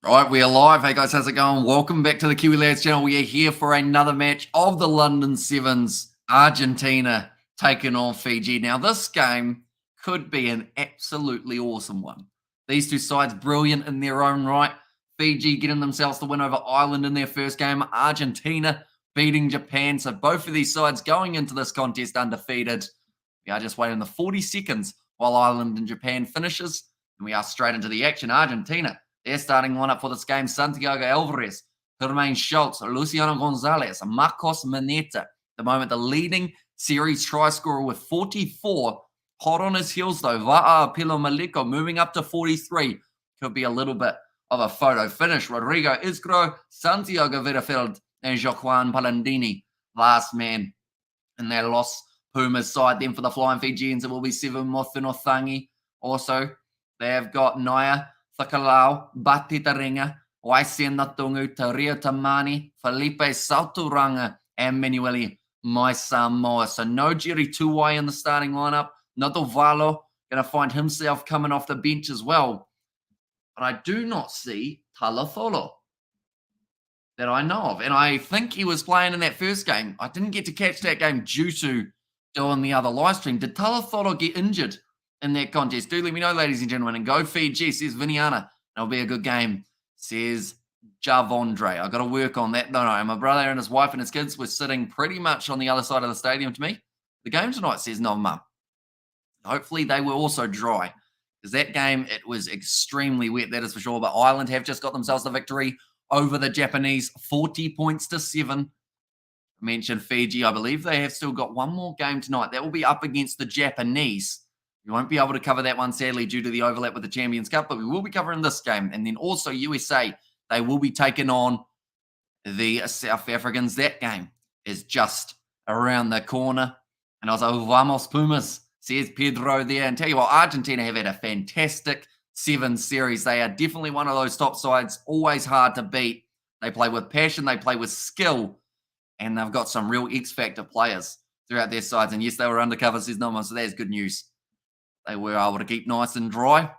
Right, we are live. Hey guys, how's it going? Welcome back to the Kiwi Lads channel. We are here for another match of the London Sevens. Argentina taking on Fiji. Now, this game could be an absolutely awesome one. These two sides brilliant in their own right. Fiji getting themselves the win over Ireland in their first game. Argentina beating Japan. So both of these sides going into this contest undefeated. We are just waiting the 40 seconds while Ireland and Japan finishes. And we are straight into the action. Argentina, their starting lineup for this game: Santiago Alvarez, Jermaine Schultz, Luciano Gonzalez, Marcos Maneta. The moment the leading series try scorer with 44. Hot on his heels though, Va'a Pilomaliko moving up to 43. Could be a little bit of a photo finish. Rodrigo Isgro, Santiago Vitafeld, and Joaquin Palandini, last man in their Los Pumas side. Then for the Flying Fijians, it will be Seven Mothunothangi. Also, they have got Naya Thakalau, Bati Taringa, Waisiana Tungu, Taria Tamani, Felipe Sauturanga, and Manueli Maisamoa. So no Jerry Tuwai in the starting lineup. Nato Valo going to find himself coming off the bench as well. But I do not see Talatholo that I know of. And I think he was playing in that first game. I didn't get to catch that game due to doing the other live stream. Did Talatholo get injured in that contest? Do let me know, ladies and gentlemen. And go Fiji, says Viniana. That'll be a good game, says Javondre. I've got to work on that. No, my brother and his wife and his kids were sitting pretty much on the other side of the stadium to me. The game tonight, says Novma. Hopefully they were also dry, because that game, it was extremely wet, that is for sure. But Ireland have just got themselves the victory over the Japanese, 40 points to 7. I mentioned Fiji. I believe they have still got one more game tonight. That will be up against the Japanese. We won't be able to cover that one, sadly, due to the overlap with the Champions Cup, but we will be covering this game. And then also USA, they will be taking on the South Africans. That game is just around the corner. And I was like, vamos Pumas, says Pedro there. And tell you what, Argentina have had a fantastic Sevens series. They are definitely one of those top sides, always hard to beat. They play with passion, they play with skill, and they've got some real X-factor players throughout their sides. And yes, they were undercover, says no one, so that is good news. They were able to keep nice and dry.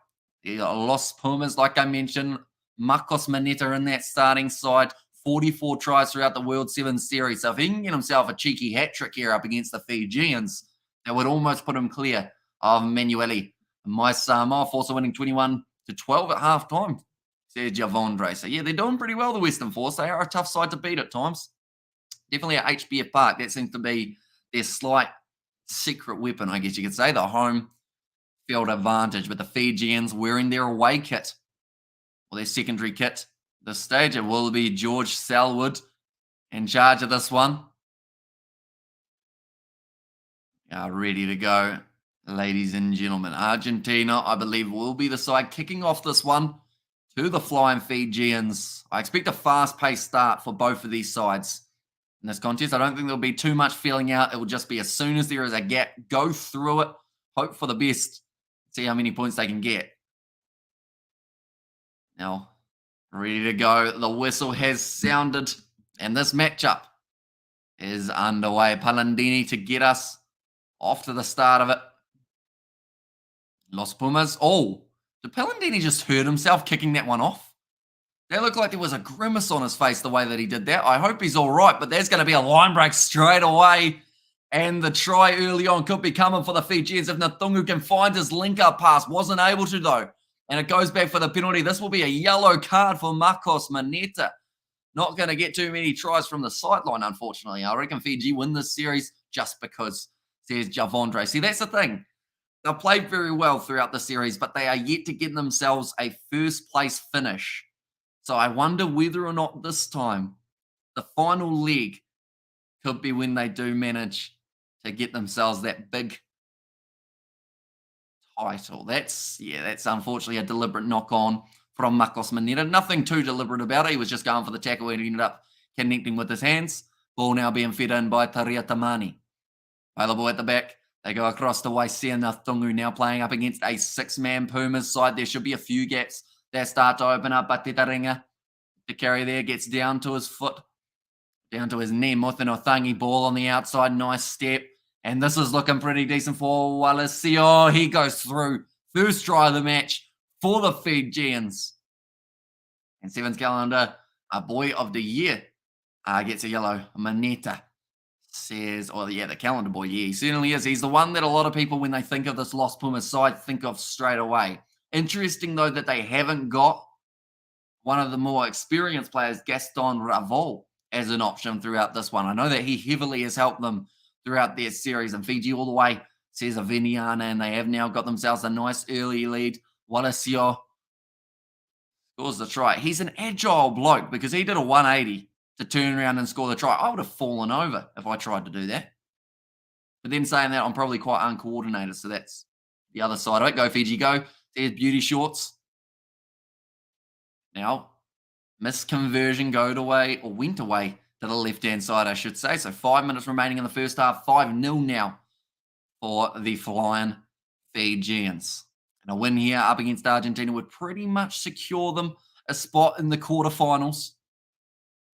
Los Pumas, like I mentioned, Marcos Maneta in that starting side, 44 tries throughout the World Sevens Series. So if he can get himself a cheeky hat trick here up against the Fijians, that would almost put him clear of Manueli Maisamoa, also winning 21-12 at halftime, said Javondre. So yeah, they're doing pretty well, the Western Force. They are a tough side to beat at times. Definitely at HBF Park. That seems to be their slight secret weapon, I guess you could say, the home field advantage. But the Fijians wearing their away kit, or their secondary kit, this stage. It will be George Selwood in charge of this one. Ready to go, ladies and gentlemen. Argentina, I believe, will be the side kicking off this one to the Flying Fijians. I expect a fast-paced start for both of these sides in this contest. I don't think there'll be too much feeling out. It will just be as soon as there is a gap, go through it, hope for the best, see how many points they can get. Now, ready to go. The whistle has sounded, and this matchup is underway. Palandini to get us off to the start of it. Los Pumas. Oh, did Palandini just hurt himself kicking that one off? That looked like there was a grimace on his face the way that he did that. I hope he's all right, but there's going to be a line break straight away. And the try early on could be coming for the Fijians if Natungu can find his link-up pass. Wasn't able to, though. And it goes back for the penalty. This will be a yellow card for Marcos Maneta. Not going to get too many tries from the sideline, unfortunately. I reckon Fiji win this series just because, says Javondre. See, that's the thing. They've played very well throughout the series, but they are yet to get themselves a first-place finish. So I wonder whether or not this time the final leg could be when they do manage to get themselves that big title. That's unfortunately a deliberate knock-on from Marcos Maneta. Nothing too deliberate about it. He was just going for the tackle and he ended up connecting with his hands. Ball now being fed in by Taria Tamani. Available at the back. They go across to Waisiana Tungu, now playing up against a 6-man Pumas side. There should be a few gaps that start to open up, but Tetaringa to carry there, gets down to his foot, down to his knee. Mothunothangi ball on the outside, nice step. And this is looking pretty decent for Walacio. He goes through. First try of the match for the Fijians. And Sevens calendar, a boy of the year gets a yellow. Maneta says, oh, yeah, the calendar boy. Yeah, he certainly is. He's the one that a lot of people, when they think of this Los Pumas side, think of straight away. Interesting, though, that they haven't got one of the more experienced players, Gaston Ravol, as an option throughout this one. I know that he heavily has helped them throughout their series, and Fiji all the way says a Viniana, and they have now got themselves a nice early lead. Wallacio scores the try. He's an agile bloke because he did a 180 to turn around and score the try. I would have fallen over if I tried to do that. But then saying that, I'm probably quite uncoordinated, so that's the other side of it. Go Fiji, go. There's beauty shorts. Now, misconversion went away to the left-hand side, I should say. So 5 minutes remaining in the first half. 5-0 now for the Flying Fijians. And a win here up against Argentina would pretty much secure them a spot in the quarterfinals.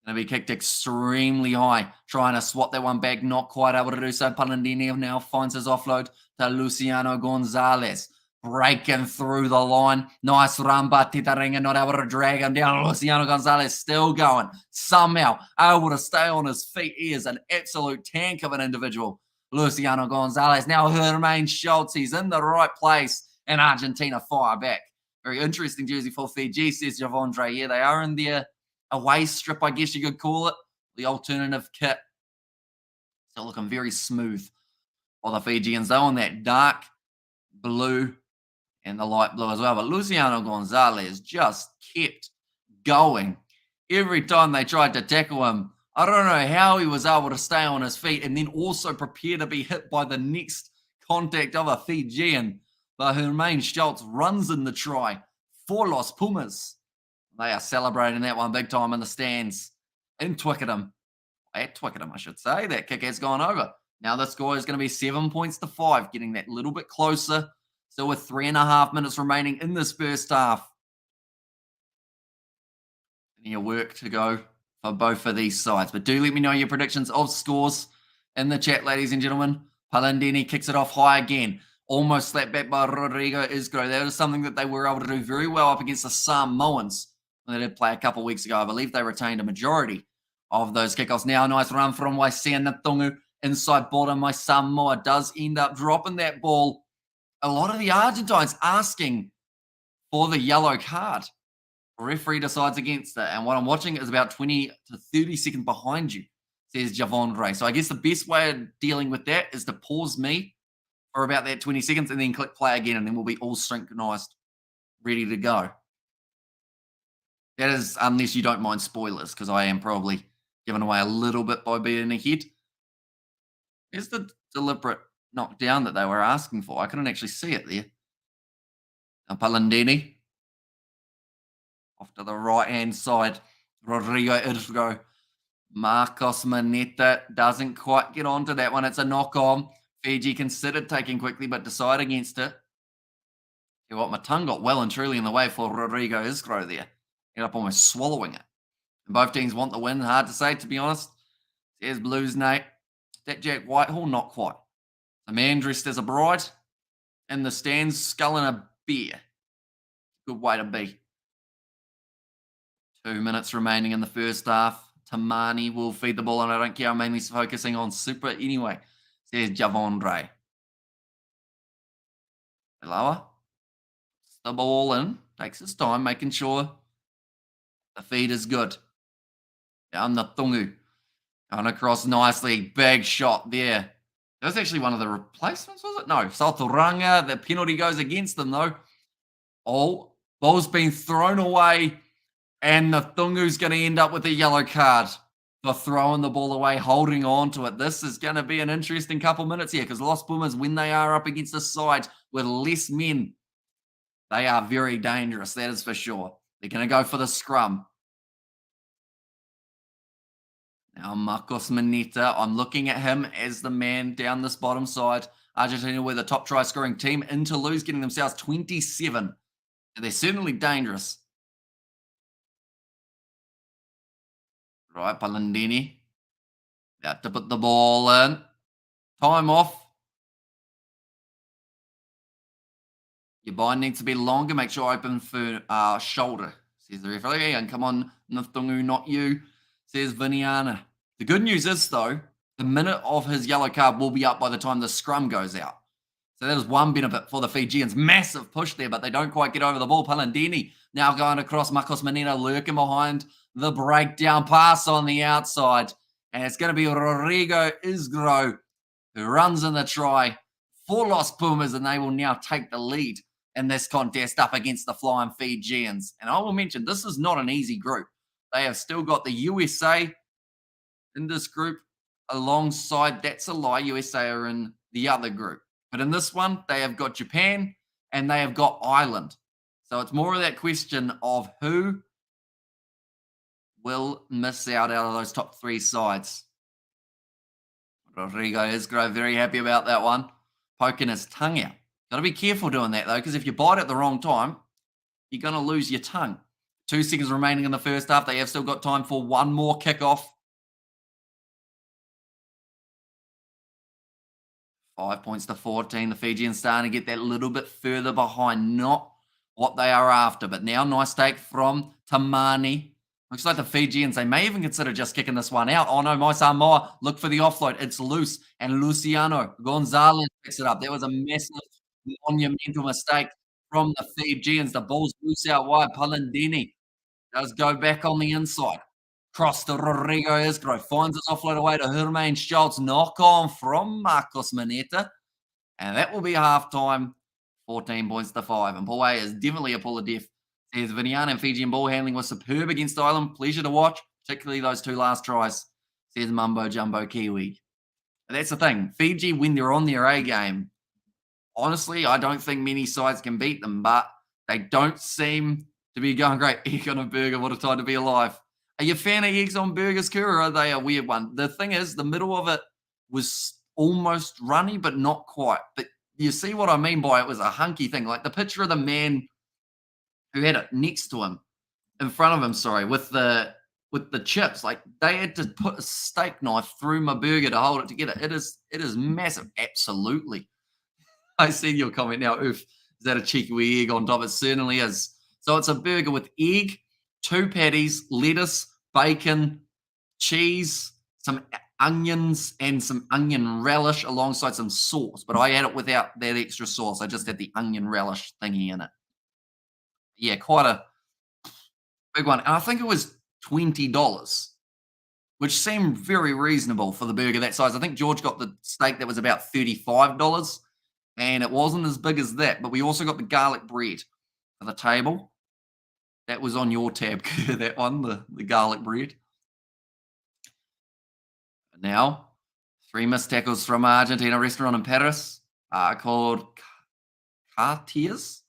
Going to be kicked extremely high, trying to swat that one back, not quite able to do so. Palandini now finds his offload to Luciano Gonzalez, breaking through the line. Nice run, but Titaringa not able to drag him down. Luciano Gonzalez still going, somehow able to stay on his feet. He is an absolute tank of an individual. Luciano Gonzalez, now Hermain Schultz, he's in the right place, and Argentina fire back. Very interesting jersey for Fiji, says Javondre. Yeah, they are in their away strip, I guess you could call it. The alternative kit. Still looking very smooth for the Fijians, though, on that dark blue and the light blue as well. But Luciano Gonzalez just kept going. Every time they tried to tackle him, I don't know how he was able to stay on his feet and then also prepare to be hit by the next contact of a Fijian. But Hermain Schultz runs in the try for Los Pumas. They are celebrating that one big time in the stands in Twickenham. At Twickenham, I should say. That kick has gone over. Now the score is going to be 7 points to 5, getting that little bit closer. Still with 3.5 minutes remaining in this first half. Plenty of work to go for both of these sides. But do let me know your predictions of scores in the chat, ladies and gentlemen. Palandini kicks it off high again. Almost slapped back by Rodrigo Isgro. That is something that they were able to do very well up against the Samoans. They did play a couple of weeks ago. I believe they retained a majority of those kickoffs. Now, nice run from Waisena Tungu. Inside bottom, my Samoa does end up dropping that ball. A lot of the Argentines asking for the yellow card. The referee decides against it. And what I'm watching is about 20 to 30 seconds behind you, says Javondre. So I guess the best way of dealing with that is to pause me for about that 20 seconds and then click play again, and then we'll be all synchronized, ready to go. That is, unless you don't mind spoilers, because I am probably giving away a little bit by being ahead. Here's the deliberate knockdown that they were asking for. I couldn't actually see it there. Now Palandini. Off to the right-hand side. Rodrigo Irgo. Marcos Maneta doesn't quite get onto that one. It's a knock-on. Fiji considered taking quickly, but decide against it. You know what? My tongue got well and truly in the way for Rodrigo Isgro there. Ended up almost swallowing it. And both teams want the win. Hard to say, to be honest. There's Blues, Nate. That Jack Whitehall, not quite. A man dressed as a bride in the stands, sculling a beer. Good way to be. 2 minutes remaining in the first half. Tamani will feed the ball, and I don't care. I'm mainly focusing on Super anyway, says Javondre. Lower. The ball in. Takes his time, making sure the feed is good. Down the Tungu. Going across nicely. Big shot there. That was actually one of the replacements, was it? No. Salturanga. The penalty goes against them, though. Oh, ball's been thrown away. And the Tungu's going to end up with a yellow card for throwing the ball away, holding on to it. This is going to be an interesting couple minutes here, because Los Pumas, when they are up against a side with less men, they are very dangerous. That is for sure. They're going to go for the scrum. Now, Marcos Maneta, I'm looking at him as the man down this bottom side. Argentina were the top try-scoring team in Toulouse, getting themselves 27. They're certainly dangerous. Right, Palandini. About to put the ball in. Time off. Your bind needs to be longer. Make sure open for shoulder, says the referee. And come on, Nthungu, not you, says Viniana. The good news is, though, the minute of his yellow card will be up by the time the scrum goes out. So that is one benefit for the Fijians. Massive push there, but they don't quite get over the ball. Palandini now going across. Marcos Menino lurking behind the breakdown pass on the outside. And it's going to be Rodrigo Isgro who runs in the try for Los Pumas, and they will now take the lead in this contest up against the Flying Fijians. And I will mention, this is not an easy group. They have still got the USA in this group alongside, that's a lie, USA are in the other group. But in this one, they have got Japan and they have got Ireland. So it's more of that question of who will miss out of those top three sides. Rodrigo Isgro, very happy about that one. Poking his tongue out. Got to be careful doing that, though, because if you bite at the wrong time, you're going to lose your tongue. 2 seconds remaining in the first half. They have still got time for one more kickoff. 5 points to 14. The Fijians starting to get that little bit further behind. Not what they are after. But now, nice take from Tamani. Looks like the Fijians, they may even consider just kicking this one out. Oh no, Mai Samoa, look for the offload. It's loose. And Luciano Gonzalez picks it up. That was a massive, monumental mistake from the Fijians. The ball's loose out wide. Palandini does go back on the inside. Cross to Rodrigo Isgro. Finds his offload away to Hermain Schultz. Knock on from Marcos Maneta. And that will be half-time. 14 points to 5. And Paul is definitely a pull of death. Says Viniana and Fijian ball handling was superb against Ireland. Pleasure to watch, particularly those 2 last tries, says Mumbo Jumbo Kiwi. But that's the thing. Fiji, when they're on their A game, honestly, I don't think many sides can beat them, but they don't seem to be going great. Egg on a burger, what a time to be alive. Are you a fan of eggs on burgers, Kura, or are they a weird one? The thing is, the middle of it was almost runny, but not quite. But you see what I mean by it was a hunky thing. Like the picture of the man who had it next to him, in front of him, sorry, with the chips. Like they had to put a steak knife through my burger to hold it together. It is massive. Absolutely. I see your comment now. Oof, is that a cheeky wee egg on top? It certainly is. So it's a burger with egg, 2 patties, lettuce, bacon, cheese, some onions, and some onion relish alongside some sauce. But I had it without that extra sauce. I just had the onion relish thingy in it. Yeah, quite a big one. And I think it was $20, which seemed very reasonable for the burger that size. I think George got the steak that was about $35, and it wasn't as big as that. But we also got the garlic bread for the table. That was on your tab, that one, the garlic bread. Now, 3 missed tackles from Argentina restaurant in Paris called Cartiers.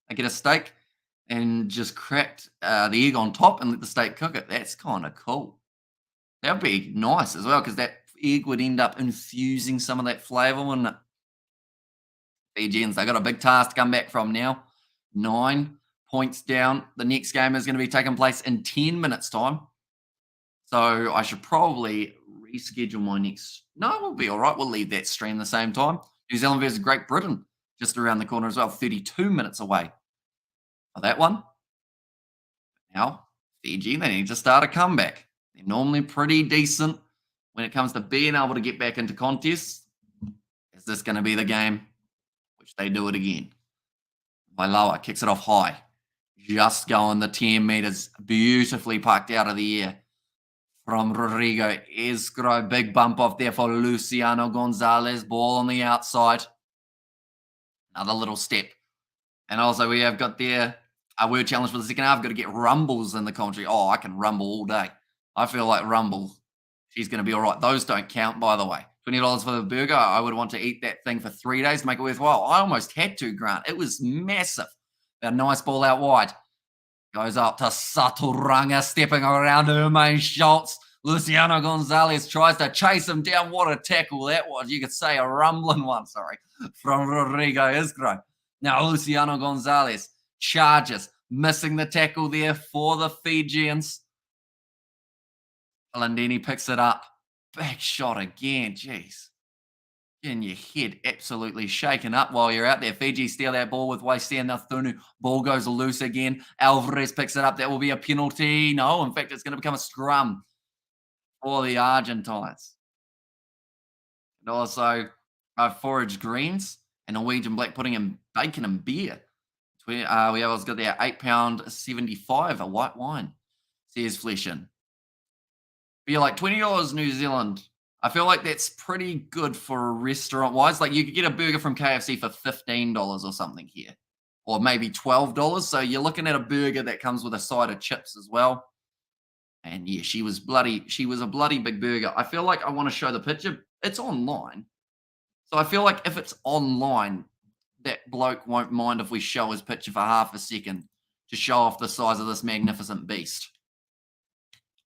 I get a steak and just cracked the egg on top and let the steak cook it. That's kind of cool. That would be nice as well because that egg would end up infusing some of that flavour, wouldn't it? Fijians, they got a big task to come back from now. 9 points down. The next game is going to be taking place in 10 minutes' time. So I should probably reschedule my next. No, we'll be all right. We'll leave that stream the same time. New Zealand versus Great Britain just around the corner as well, 32 minutes away. That one. Now, Fiji, they need to start a comeback. They're normally pretty decent when it comes to being able to get back into contests. Is this going to be the game? Which they do it again. Vailoa kicks it off high. Just going the 10 meters. Beautifully parked out of the air. From Rodrigo Isgro. Big bump off there for Luciano Gonzalez. Ball on the outside. Another little step. And also we have got there a word challenge for the second half. Got to get Rumbles in the commentary. Oh, I can rumble all day. I feel like Rumble. She's going to be all right. Those don't count, by the way. $20 for the burger. I would want to eat that thing for 3 days to make it worthwhile. I almost had to, Grant. It was massive. A nice ball out wide. Goes up to Saturanga, stepping around Hermain Schultz. Luciano Gonzalez tries to chase him down. What a tackle that was. You could say a rumbling one, sorry, from Rodrigo Isgro. Now Luciano Gonzalez charges, missing the tackle there for the Fijians. Landini picks it up. Back shot again. Jeez. Getting your head absolutely shaken up while you're out there. Fiji steal that ball with Waisea Thunu. Ball goes loose again. Alvarez picks it up. That will be a penalty. No, in fact, it's going to become a scrum for the Argentines. And also, forage greens and Norwegian black pudding and bacon and beer. We also got there £8.75, a white wine. Says Flesh in. Be like $20 New Zealand. I feel like that's pretty good for a restaurant wise. Like you could get a burger from KFC for $15 or something here, or maybe $12. So you're looking at a burger that comes with a side of chips as well. And yeah, she was bloody. She was a bloody big burger. I feel like I want to show the picture. It's online, so I feel like if it's online, that bloke won't mind if we show his picture for half a second to show off the size of this magnificent beast,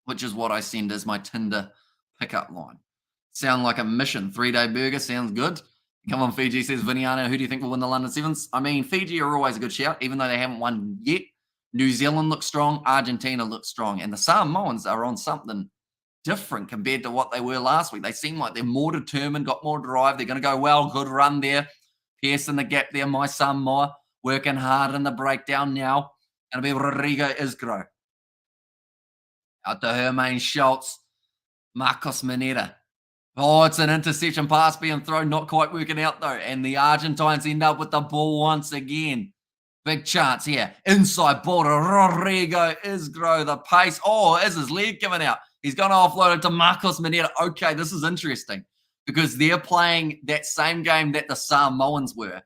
which is what I send as my Tinder pickup line. Sound like a mission. 3-day burger sounds good. Come on, Fiji, says Viniano. Who do you think will win the London Sevens? I mean, Fiji are always a good shout, even though they haven't won yet. New Zealand looks strong. Argentina looks strong. And the Samoans are on something different compared to what they were last week. They seem like they're more determined, got more drive. They're going to go well. Good run there. Piercing the gap there. My Samoa working hard in the breakdown now. Going to be Rodrigo Isgro. Out to Hermaine Schultz. Marcos Mineta. Oh, it's an interception pass being thrown, not quite working out though. And the Argentines end up with the ball once again. Big chance here. Inside ball to Rodrigo Isgro. The pace. Oh, is his leg giving out? He's going to offload it to Marcos Mineta. Okay, this is interesting because they're playing that same game that the Samoans were.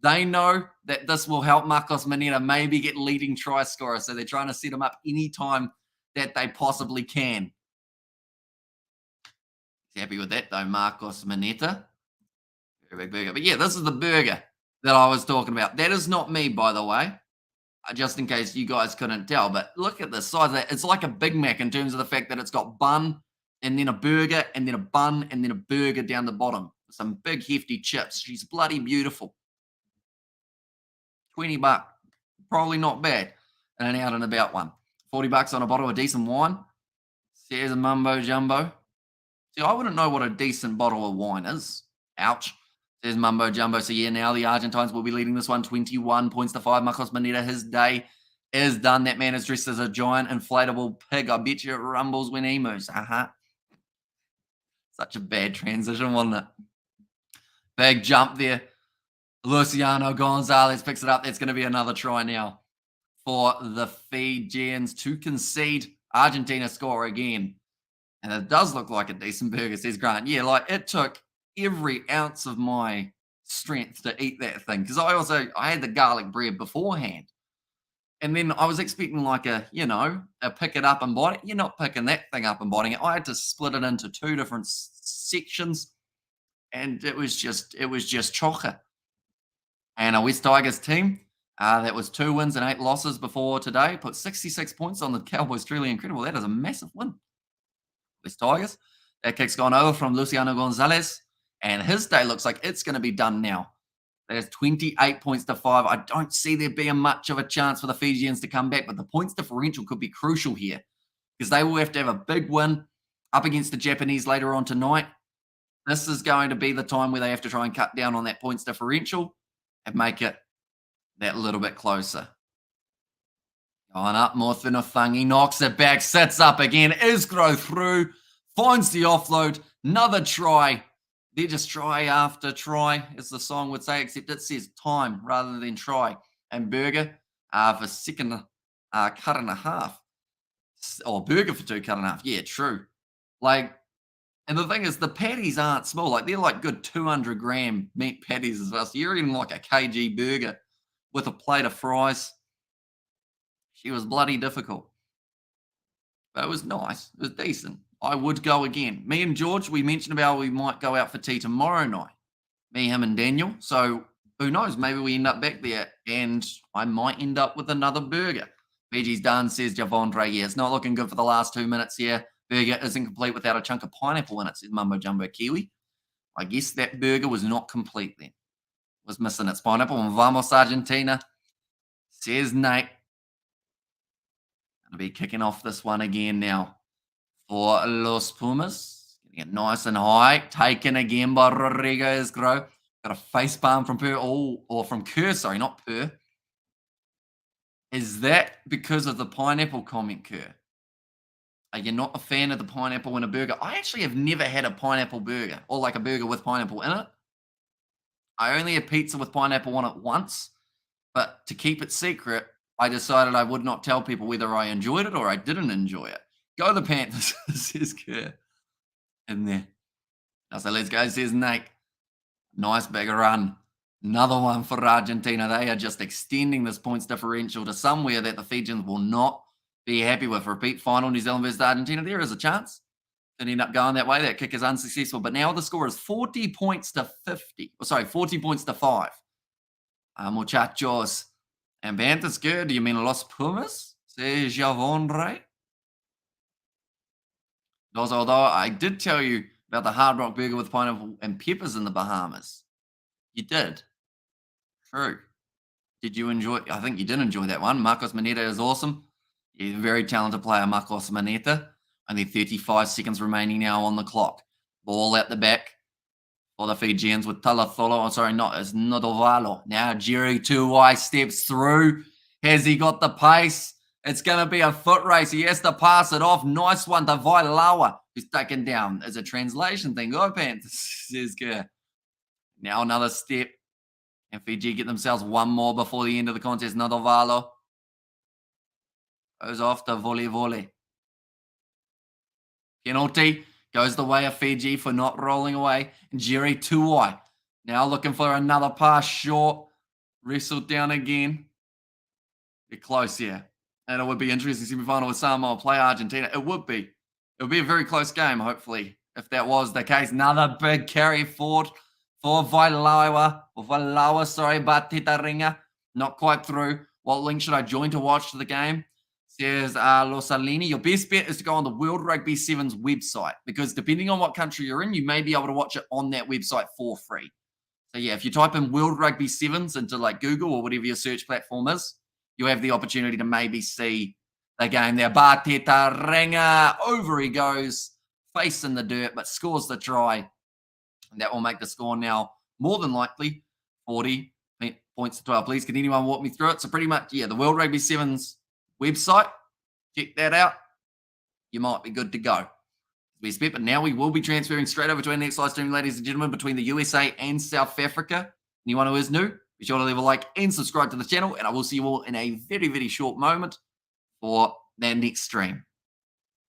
They know that this will help Marcos Mineta maybe get leading try scorer. So they're trying to set him up anytime that they possibly can. Happy with that though, Marcos Mineta. Very big burger. But yeah, this is the burger that I was talking about. That is not me, by the way, just in case you guys couldn't tell. But look at the size of that. It's like a Big Mac in terms of the fact that it's got bun and then a burger and then a bun and then a burger down the bottom. Some big hefty chips. She's bloody beautiful. $20. Probably not bad. And an out and about one. $40 on a bottle of decent wine. Says a mumbo jumbo. See, I wouldn't know what a decent bottle of wine is. Ouch. Says Mumbo Jumbo. So, yeah, now the Argentines will be leading this one 21 points to 5. Marcos Mineta, his day is done. That man is dressed as a giant inflatable pig. I bet you it rumbles when he moves. Such a bad transition, wasn't it? Big jump there. Luciano Gonzalez picks it up. That's going to be another try now for the Fijians to concede. Argentina score again. And it does look like a decent burger, says Grant. Yeah, like it took every ounce of my strength to eat that thing. Because I had the garlic bread beforehand. And then I was expecting like a pick it up and bite it. You're not picking that thing up and biting it. I had to split it into two different sections. And it was just chocker. And a West Tigers team that was 2 wins and 8 losses before today put 66 points on the Cowboys. Truly incredible. That is a massive win. West Tigers. That kick's gone over from Luciano Gonzalez, and his day looks like it's going to be done now. There's 28 points to 5. I don't see there being much of a chance for the Fijians to come back, but the points differential could be crucial here because they will have to have a big win up against the Japanese later on tonight. This is going to be the time where they have to try and cut down on that points differential and make it that little bit closer. Going up, Morthinofangi knocks it back, sits up again, Isgro through, finds the offload, another try. They're just try after try, as the song would say, except it says time rather than try. And burger for second cut and a half. Or burger for 2 cut and a half. Yeah, true. Like, and the thing is, the patties aren't small. Like, they're like good 200 gram meat patties as well. So you're eating like a kg burger with a plate of fries. She was bloody difficult. But it was nice. It was decent. I would go again. Me and George, we mentioned about we might go out for tea tomorrow night. Me, him, and Daniel. So who knows? Maybe we end up back there and I might end up with another burger. Veggie's done, says Javondre. Yeah, it's not looking good for the last 2 minutes here. Burger isn't complete without a chunk of pineapple in it, says Mumbo Jumbo Kiwi. I guess that burger was not complete then. Was missing its pineapple. And Vamos Argentina, says Nate. Going to be kicking off this one again now for Los Pumas. Get nice and high. Taken again by Rodriguez Grow. Got a face palm from Per, or from Kerr, sorry, not Per. Is that because of the pineapple comment, Kerr? Are you not a fan of the pineapple in a burger? I actually have never had a pineapple burger or like a burger with pineapple in it. I only had pizza with pineapple on it once, but to keep it secret, I decided I would not tell people whether I enjoyed it or I didn't enjoy it. Go the Panthers, says Kerr in there. I say, let's go, says Nate. Nice big run. Another one for Argentina. They are just extending this points differential to somewhere that the Fijians will not be happy with. Repeat final, New Zealand versus Argentina. There is a chance to end up going that way. That kick is unsuccessful. But now the score is 40 points to 50. Oh, sorry, 40 points to 5. Muchachos. And Panthers good. Do you mean Los Pumas? Says Javon. Although I did tell you about the Hard Rock Burger with pineapple and peppers in the Bahamas. You did. True. Did you enjoy? I think you did enjoy that one. Marcos Maneta is awesome. He's a very talented player, Marcos Maneta. Only 35 seconds remaining now on the clock. Ball at the back for the Fijians with Talatholo. Oh, sorry, it's Nodovalo. Now Jerry 2Y steps through. Has he got the pace? It's going to be a foot race. He has to pass it off. Nice one to Vailawa, who's taken down. As a translation thing. Go Panthers, says Kerr. Now another step. And Fiji get themselves one more before the end of the contest. Nodovalo goes off to volley. Penalty goes the way of Fiji for not rolling away. And Jerry Tuai now looking for another pass short. Wrestled down again. They're close here. And it would be interesting semi-final with Samoa play Argentina. It would be. It would be a very close game, hopefully, if that was the case. Another big carry forward for Vailawa, but Titaringa not quite through. What link should I join to watch the game? Says Losalini. Your best bet is to go on the World Rugby Sevens website because depending on what country you're in, you may be able to watch it on that website for free. So yeah, if you type in World Rugby Sevens into like Google or whatever your search platform is, you'll have the opportunity to maybe see the game there. Titaringa, over he goes, face in the dirt, but scores the try. And that will make the score now more than likely 40 points to 12. Please, can anyone walk me through it? So pretty much, yeah, the World Rugby Sevens website. Check that out. You might be good to go. But now we will be transferring straight over to our next live stream, ladies and gentlemen, between the USA and South Africa. Anyone who is new, be sure to leave a like and subscribe to the channel. And I will see you all in a very, very short moment for that next stream.